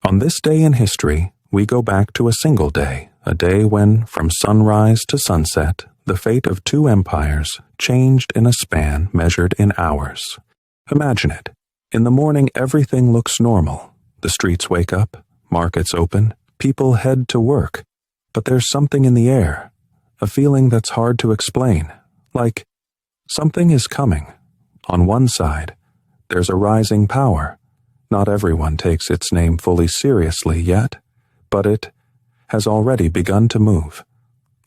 On this day in history, we go back to a single day, a day when, from sunrise to sunset, the fate of two empires changed in a span measured in hours. Imagine it. In the morning, everything looks normal. The streets wake up, markets open, people head to work. But there's something in the air, a feeling that's hard to explain, like something is coming. On one side, there's a rising power. Not everyone takes its name fully seriously yet, but it has already begun to move.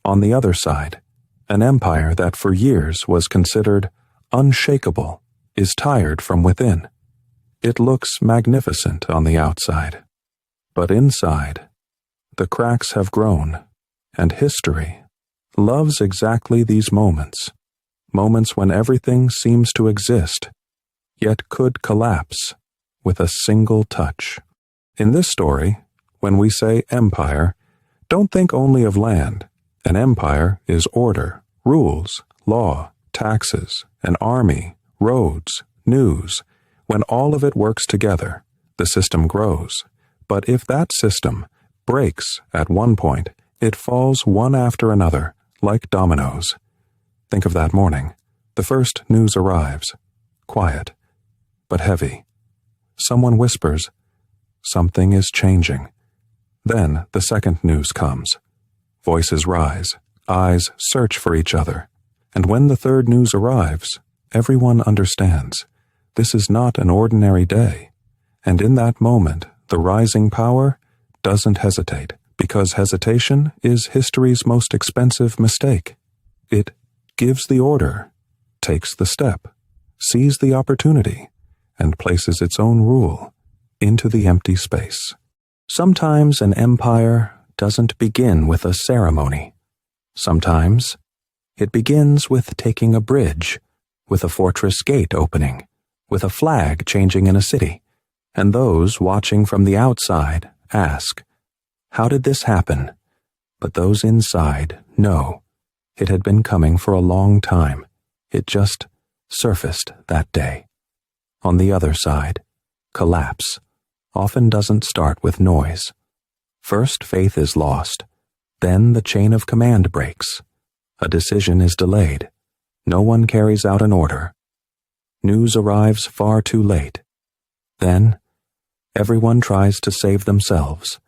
On the other side, an empire that for years was considered unshakable is tired from within. It looks magnificent on the outside, but inside, the cracks have grown, and history loves exactly these moments when everything seems to exist, yet could collapse with a single touch. In this story, when we say empire, don't think only of land. An empire is order, rules, law, taxes, an army, roads, news. When all of it works together, the system grows. But if that system breaks at one point, it falls one after another, like dominoes. Think of that morning. The first news arrives. Quiet, but heavy. Someone whispers, something is changing. Then the second news comes. Voices rise, eyes search for each other. And when the third news arrives, everyone understands. This is not an ordinary day. And in that moment, the rising power doesn't hesitate, because hesitation is history's most expensive mistake. It gives the order, takes the step, sees the opportunity, and places its own rule into the empty space. Sometimes an empire doesn't begin with a ceremony. Sometimes it begins with taking a bridge, with a fortress gate opening, with a flag changing in a city, and those watching from the outside ask, how did this happen? But those inside know it had been coming for a long time. It just surfaced that day. On the other side, collapse often doesn't start with noise. First, faith is lost. Then the chain of command breaks. A decision is delayed. No one carries out an order. News arrives far too late. Then, everyone tries to save themselves.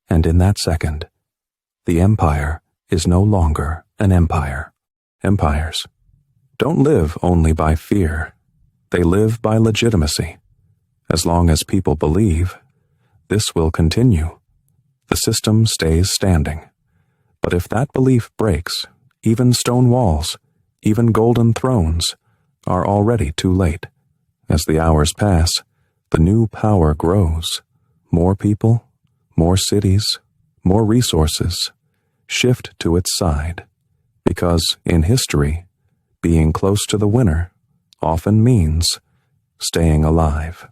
And in that second, the empire is no longer an empire. Empires don't live only by fear. They live by legitimacy. As long as people believe, this will continue. The system stays standing. But if that belief breaks, even stone walls, even golden thrones, are already too late. As the hours pass, the new power grows. More people, more cities, more resources shift to its side. Because in history, being close to the winner often means staying alive.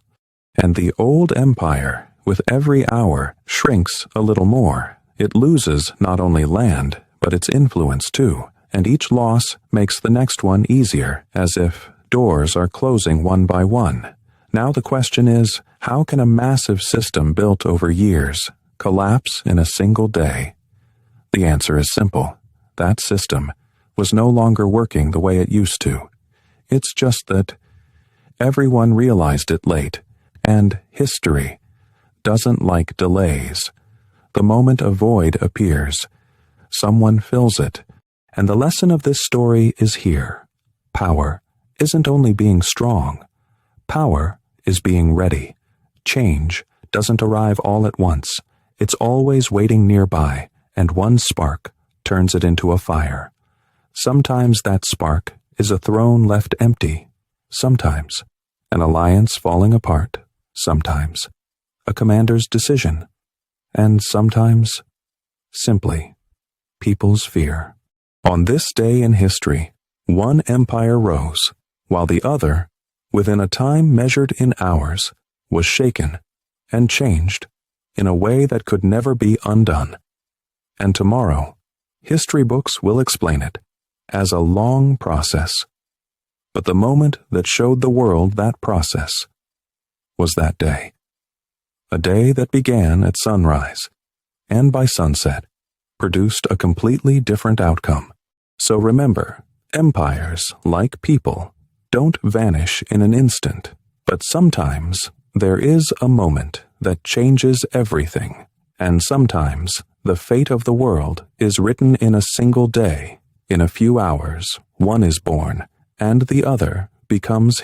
And the old empire, with every hour, shrinks a little more. It loses not only land, but its influence too, and each loss makes the next one easier, as if doors are closing one by one. Now the question is, how can a massive system built over years collapse in a single day? The answer is simple. That system was no longer working the way it used to. It's just that everyone realized it late, and history doesn't like delays. The moment a void appears, someone fills it, and the lesson of this story is here. Power isn't only being strong. Power is being ready. Change doesn't arrive all at once. It's always waiting nearby, and one spark turns it into a fire. Sometimes that spark is a throne left empty. Sometimes an alliance falling apart. Sometimes a commander's decision. And sometimes, simply, people's fear. On this day in history, one empire rose, while the other, within a time measured in hours, was shaken and changed in a way that could never be undone. And tomorrow, history books will explain it as a long process. But the moment that showed the world that process was that day. a day that began at sunrise, and by sunset, produced a completely different outcome. So remember, empires, like people, don't vanish in an instant, but sometimes there is a moment that changes everything, and sometimes the fate of the world is written in a single day. In a few hours, one is born, and the other becomes